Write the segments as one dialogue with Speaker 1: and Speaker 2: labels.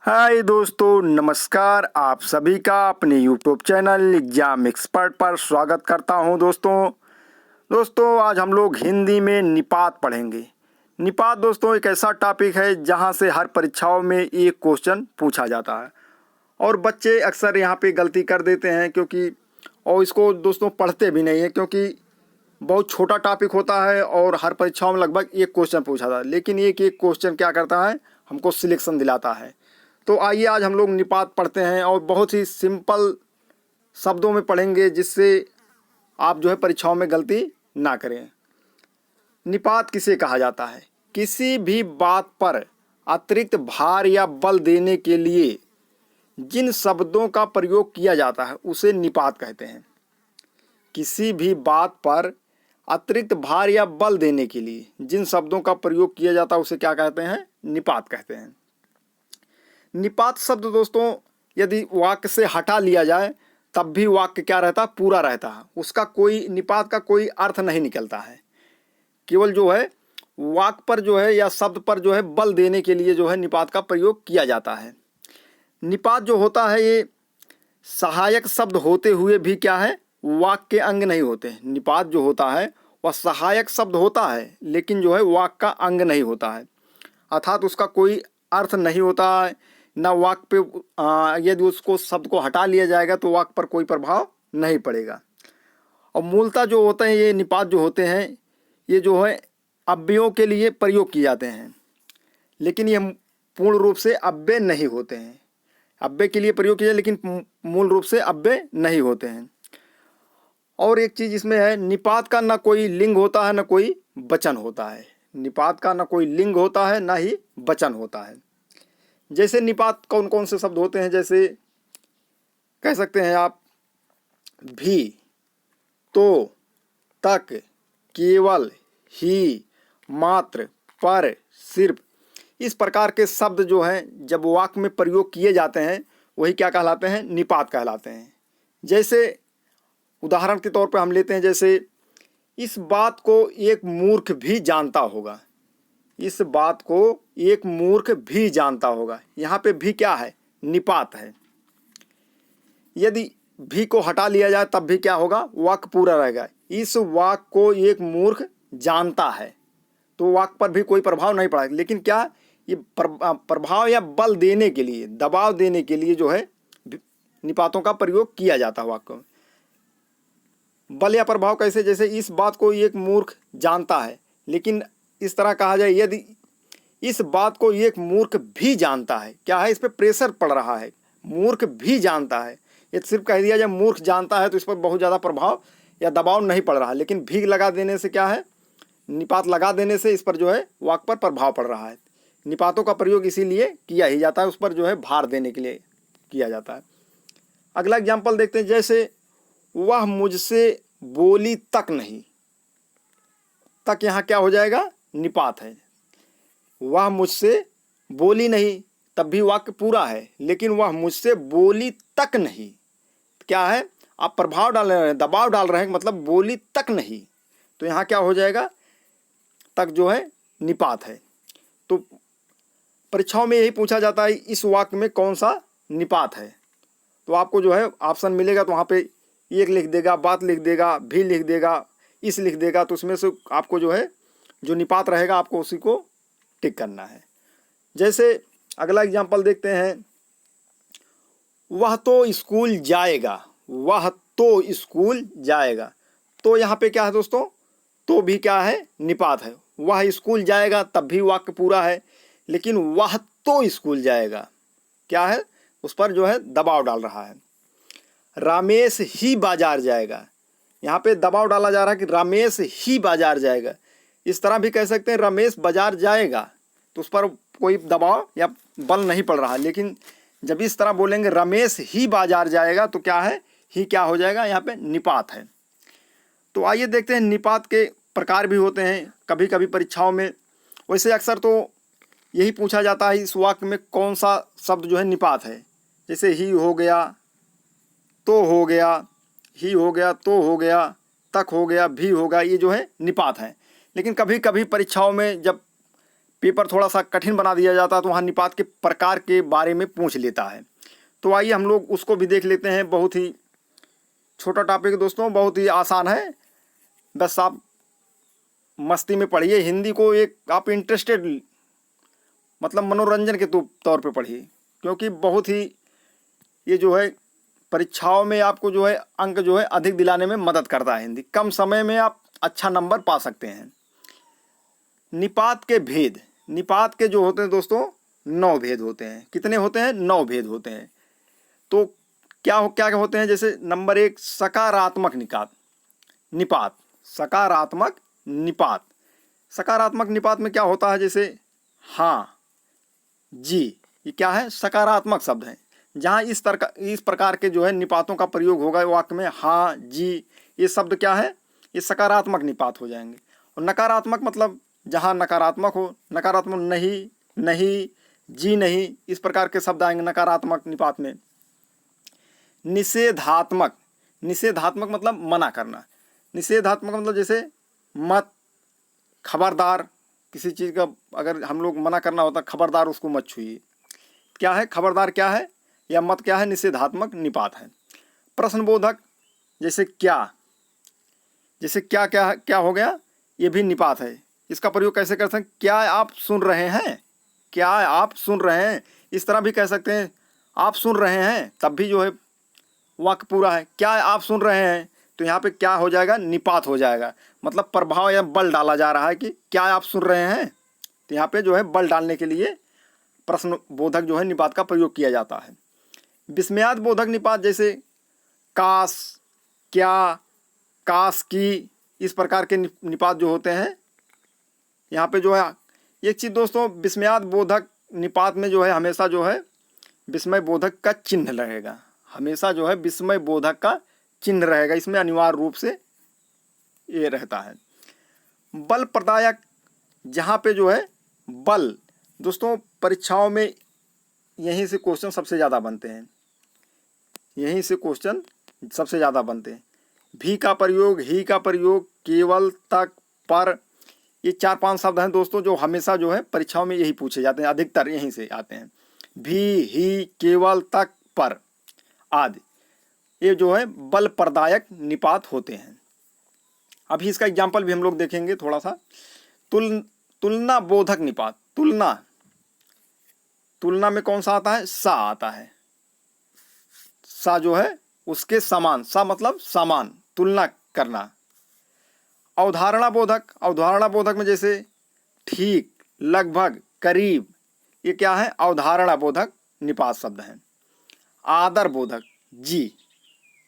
Speaker 1: हाय दोस्तों, नमस्कार। आप सभी का अपने यूट्यूब चैनल एग्जाम एक्सपर्ट पर स्वागत करता हूं। दोस्तों आज हम लोग हिंदी में निपात पढ़ेंगे। निपात दोस्तों एक ऐसा टॉपिक है जहां से हर परीक्षाओं में एक क्वेश्चन पूछा जाता है और बच्चे अक्सर यहां पे गलती कर देते हैं और इसको दोस्तों पढ़ते भी नहीं है, क्योंकि बहुत छोटा टॉपिक होता है और हर परीक्षाओं में लगभग एक क्वेश्चन पूछा जाता है, लेकिन एक एक क्वेश्चन क्या करता है, हमको सिलेक्शन दिलाता है। तो आइए आज हम लोग निपात पढ़ते हैं और बहुत ही सिंपल शब्दों में पढ़ेंगे, जिससे आप जो है परीक्षाओं में गलती ना करें। निपात किसे कहा जाता है? किसी भी बात पर अतिरिक्त भार या बल देने के लिए जिन शब्दों का प्रयोग किया जाता है उसे निपात कहते हैं। किसी भी बात पर अतिरिक्त भार या बल देने के लिए जिन शब्दों का प्रयोग किया जाता है उसे क्या कहते हैं? निपात कहते हैं। निपात शब्द दोस्तों यदि वाक्य से हटा लिया जाए तब भी वाक्य क्या रहता है? पूरा रहता है। उसका कोई निपात का कोई अर्थ नहीं निकलता है। केवल जो है वाक्य पर जो है या शब्द पर जो है बल देने के लिए जो है निपात का प्रयोग किया जाता है। निपात जो होता है ये सहायक शब्द होते हुए भी क्या है? वाक्य के अंग नहीं होते। निपात जो होता है वह सहायक शब्द होता है, लेकिन जो है वाक्य का अंग नहीं होता है, अर्थात उसका कोई अर्थ नहीं होता है। न वाक्य पे यदि उसको शब्द को हटा लिया जाएगा तो वाक्य पर कोई प्रभाव नहीं पड़ेगा। और मूलतः जो होते हैं ये निपात जो होते हैं ये जो है अव्ययों के लिए प्रयोग किए जाते हैं, लेकिन ये पूर्ण रूप से अव्यय नहीं होते हैं। अव्यय के लिए प्रयोग किया लेकिन मूल रूप से अव्यय नहीं होते हैं। और एक चीज़ इसमें है, निपात का ना कोई लिंग होता है ना कोई वचन होता है। निपात का ना कोई लिंग होता है ना ही वचन होता है। जैसे निपात कौन कौन से शब्द होते हैं, जैसे कह सकते हैं आप भी, तो, तक, केवल, ही, मात्र, पर, सिर्फ। इस प्रकार के शब्द जो हैं जब वाक्य में प्रयोग किए जाते हैं वही क्या कहलाते हैं? निपात कहलाते हैं। जैसे उदाहरण के तौर पर हम लेते हैं, जैसे इस बात को एक मूर्ख भी जानता होगा। इस बात को एक मूर्ख भी जानता होगा। यहाँ पे भी क्या है? निपात है। यदि भी को हटा लिया जाए तब भी क्या होगा? वाक्य पूरा रहेगा। इस वाक्य को एक मूर्ख जानता है, तो वाक्य पर भी कोई प्रभाव नहीं पड़ा, लेकिन क्या ये प्रभाव या बल देने के लिए, दबाव देने के लिए जो है निपातों का प्रयोग किया जाता है वाक्य में। बल या प्रभाव कैसे? जैसे इस बात को एक मूर्ख जानता है, लेकिन इस तरह कहा जाए यदि इस बात को एक मूर्ख भी जानता है, क्या है? इस पर प्रेशर पड़ रहा है। मूर्ख भी जानता है, ये सिर्फ कह दिया जाए मूर्ख जानता है तो इस पर बहुत ज़्यादा प्रभाव या दबाव नहीं पड़ रहा, लेकिन भी लगा देने से क्या है? निपात लगा देने से इस पर जो है वाक्य पर प्रभाव पड़ रहा है। निपातों का प्रयोग इसीलिए किया ही जाता है, उस पर जो है भार देने के लिए किया जाता है। अगला एग्जाम्पल देखते हैं, जैसे वह मुझसे बोली तक नहीं। तक यहाँ क्या हो जाएगा? निपात है। वह मुझसे बोली नहीं, तब भी वाक्य पूरा है, लेकिन वह मुझसे बोली तक नहीं, क्या है? आप प्रभाव डाल रहे हैं, दबाव डाल रहे हैं, मतलब बोली तक नहीं, तो यहाँ क्या हो जाएगा? तक जो है निपात है। तो परीक्षाओं में यही पूछा जाता है इस वाक्य में कौन सा निपात है। तो आपको जो है ऑप्शन मिलेगा, तो वहाँ पे एक लिख देगा, बात लिख देगा, भी लिख देगा, इस लिख देगा, तो उसमें से आपको जो है जो निपात रहेगा आपको उसी को टिक करना है। जैसे अगला एग्जाम्पल देखते हैं, वह तो स्कूल जाएगा। वह तो स्कूल जाएगा, तो यहाँ पे क्या है दोस्तों? तो भी क्या है? निपात है। वह स्कूल जाएगा तब भी वाक्य पूरा है, लेकिन वह तो स्कूल जाएगा क्या है? उस पर जो है दबाव डाल रहा है। रमेश ही बाजार जाएगा, यहाँ पे दबाव डाला जा रहा है कि रमेश ही बाजार जाएगा। इस तरह भी कह सकते हैं रमेश बाजार जाएगा, तो उस पर कोई दबाव या बल नहीं पड़ रहा, लेकिन जब इस तरह बोलेंगे रमेश ही बाजार जाएगा तो क्या है? ही क्या हो जाएगा? यहाँ पे निपात है। तो आइए देखते हैं निपात के प्रकार भी होते हैं कभी कभी परीक्षाओं में। वैसे अक्सर तो यही पूछा जाता है इस वाक्य में कौन सा शब्द जो है निपात है। जैसे ही हो गया, तो हो गया, ही हो गया, तो हो गया, तक हो गया, भी होगा, ये जो है निपात है। लेकिन कभी कभी परीक्षाओं में जब पेपर थोड़ा सा कठिन बना दिया जाता है तो वहाँ निपात के प्रकार के बारे में पूछ लेता है। तो आइए हम लोग उसको भी देख लेते हैं। बहुत ही छोटा टॉपिक दोस्तों, बहुत ही आसान है। बस आप मस्ती में पढ़िए हिंदी को, एक आप इंटरेस्टेड मतलब मनोरंजन के तौर पे पढ़िए, क्योंकि बहुत ही ये जो है परीक्षाओं में आपको जो है अंक जो है अधिक दिलाने में मदद करता है। हिंदी कम समय में आप अच्छा नंबर पा सकते हैं। निपात के भेद, निपात के जो होते हैं दोस्तों 9 भेद होते हैं। कितने होते हैं? 9 भेद होते हैं। तो क्या होते हैं? जैसे नंबर 1 सकारात्मक निपात। सकारात्मक निपात, सकारात्मक निपात में क्या होता है? जैसे हाँ, जी, ये क्या है? सकारात्मक शब्द है। जहाँ इस प्रकार के जो है निपातों का प्रयोग होगा वाक्य में, हाँ, जी, ये शब्द क्या है? ये सकारात्मक निपात हो जाएंगे। और नकारात्मक मतलब जहाँ नकारात्मक हो, नकारात्मक नहीं, नहीं, जी नहीं, इस प्रकार के शब्द आएंगे नकारात्मक निपात में। निषेधात्मक, निषेधात्मक मतलब मना करना। निषेधात्मक मतलब जैसे मत, खबरदार, किसी चीज़ का अगर हम लोग मना करना होता, खबरदार उसको मत छूइए। क्या है? खबरदार क्या है या मत क्या है? निषेधात्मक निपात है। प्रश्नबोधक जैसे क्या, जैसे क्या क्या क्या हो गया, ये भी निपात है। इसका प्रयोग कैसे कर सकते हैं? क्या आप सुन रहे हैं? क्या आप सुन रहे हैं? इस तरह भी कह सकते हैं, आप सुन रहे हैं, तब भी जो है वाक्य पूरा है। क्या आप सुन रहे हैं, तो यहाँ पे क्या हो जाएगा? निपात हो जाएगा। मतलब प्रभाव या बल डाला जा रहा है कि क्या आप सुन रहे हैं, तो यहाँ पे जो है बल डालने के लिए प्रश्नबोधक जो है निपात का प्रयोग किया जाता है। विस्मयाद बोधक निपात जैसे काश, क्या, काश की, इस प्रकार के निपात जो होते हैं यहाँ पे जो है एक चीज़ दोस्तों, विस्मयाद बोधक निपात में जो है हमेशा जो है विस्मय बोधक का चिन्ह रहेगा। हमेशा जो है विस्मय बोधक का चिन्ह रहेगा, इसमें अनिवार्य रूप से ये रहता है। बल प्रदायक, जहाँ पे जो है बल, दोस्तों परीक्षाओं में यहीं से क्वेश्चन सबसे ज़्यादा बनते हैं, यहीं से क्वेश्चन सबसे ज़्यादा बनते हैं। भी का प्रयोग, ही का प्रयोग, केवल, तक, पर, ये 4-5 शब्द हैं दोस्तों जो हमेशा जो है परीक्षाओं में यही पूछे जाते हैं, अधिकतर यहीं से आते हैं। भी, ही, केवल, तक, पर आदि, ये जो है बल प्रदायक निपात होते हैं। अभी इसका एग्जाम्पल भी हम लोग देखेंगे थोड़ा सा। तुलना बोधक निपात, तुलना, तुलना में कौन सा आता है? सा आता है। सा जो है उसके समान, सा मतलब समान, तुलना करना। अवधारणा बोधक, अवधारणा बोधक में जैसे ठीक, लगभग, करीब, ये क्या है? अवधारणा बोधक निपात शब्द हैं। आदर बोधक, जी,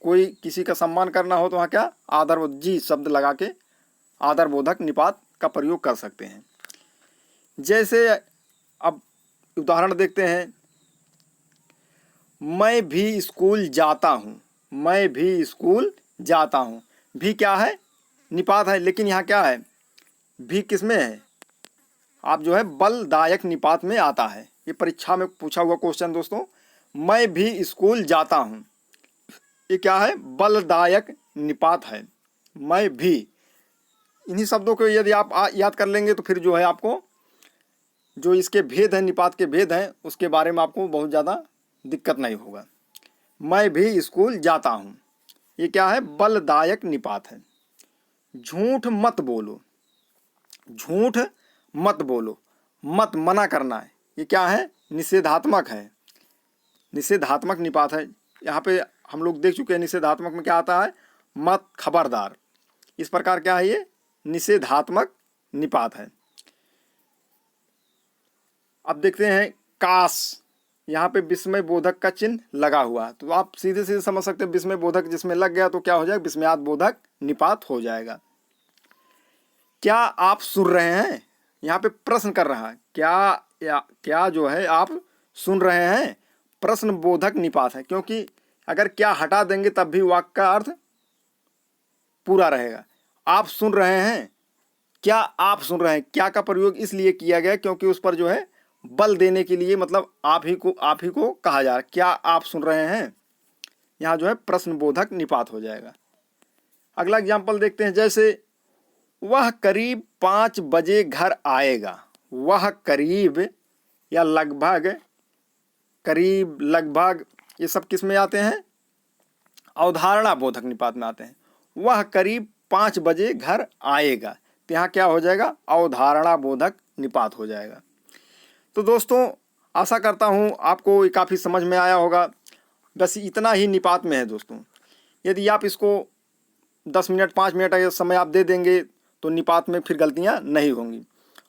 Speaker 1: कोई किसी का सम्मान करना हो तो वहाँ क्या? आदर, जी शब्द लगा के आदर बोधक निपात का प्रयोग कर सकते हैं। जैसे अब उदाहरण देखते हैं, मैं भी स्कूल जाता हूँ, मैं भी स्कूल जाता हूँ। भी क्या है? निपात है, लेकिन यहाँ क्या है? भी किस में है? आप जो है बलदायक निपात में आता है। ये परीक्षा में पूछा हुआ क्वेश्चन दोस्तों, मैं भी स्कूल जाता हूँ, ये क्या है? बलदायक निपात है। मैं भी, इन्हीं शब्दों को यदि आप याद कर लेंगे तो फिर जो है आपको जो इसके भेद हैं, निपात के भेद हैं, उसके बारे में आपको बहुत ज़्यादा दिक्कत नहीं होगा। मैं भी स्कूल जाता हूँ, ये क्या है? बलदायक निपात है। झूठ मत बोलो, झूठ मत बोलो, मत मना करना है, ये क्या है? निषेधात्मक है, निषेधात्मक निपात है। यहाँ पे हम लोग देख चुके हैं निषेधात्मक में क्या आता है? मत, खबरदार, इस प्रकार क्या है? ये निषेधात्मक निपात है। अब देखते हैं काश, यहाँ पे विस्मय बोधक का चिन्ह लगा हुआ है, तो आप सीधे सीधे समझ सकते हैं विस्मय बोधक जिसमें लग गया तो क्या हो जाएगा? विस्मयाद बोधक निपात हो जाएगा। क्या आप सुन रहे हैं? यहाँ पे प्रश्न कर रहा है, क्या जो है आप सुन रहे हैं? प्रश्न बोधक निपात है, क्योंकि अगर क्या हटा देंगे तब भी वाक्य का अर्थ पूरा रहेगा। आप सुन रहे हैं, क्या आप सुन रहे हैं, क्या का प्रयोग इसलिए किया गया क्योंकि उस पर जो है बल देने के लिए, मतलब आप ही को कहा जा रहा है, क्या आप सुन रहे हैं, यहाँ जो है प्रश्नबोधक निपात हो जाएगा। अगला एग्जाम्पल देखते हैं, जैसे वह करीब 5 बजे घर आएगा, वह करीब या लगभग, करीब, लगभग, ये सब किस में आते हैं? अवधारणा बोधक निपात में आते हैं। वह करीब 5 बजे घर आएगा, तो यहाँ क्या हो जाएगा? अवधारणा बोधक निपात हो जाएगा। तो दोस्तों आशा करता हूँ आपको ये काफ़ी समझ में आया होगा। बस इतना ही निपात में है दोस्तों। यदि आप इसको 10 मिनट 5 मिनट का समय आप दे देंगे तो निपात में फिर गलतियाँ नहीं होंगी।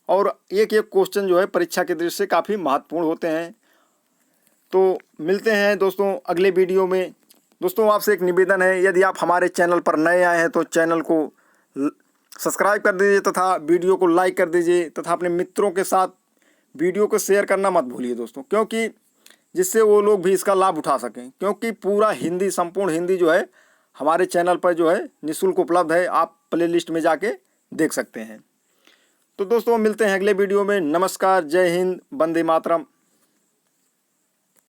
Speaker 1: और एक एक क्वेश्चन जो है परीक्षा के दृष्टि से काफ़ी महत्वपूर्ण होते हैं। तो मिलते हैं दोस्तों अगले वीडियो में। दोस्तों आपसे एक निवेदन है, यदि आप हमारे चैनल पर नए आए हैं तो चैनल को सब्सक्राइब कर दीजिए तथा वीडियो को लाइक कर दीजिए तथा अपने मित्रों के साथ वीडियो को शेयर करना मत भूलिए दोस्तों, क्योंकि जिससे वो लोग भी इसका लाभ उठा सकें। क्योंकि पूरा हिंदी, संपूर्ण हिंदी जो है हमारे चैनल पर जो है निःशुल्क उपलब्ध है, आप प्ले लिस्ट में जाके देख सकते हैं। तो दोस्तों मिलते हैं अगले वीडियो में। नमस्कार, जय हिंद, वंदे मातरम।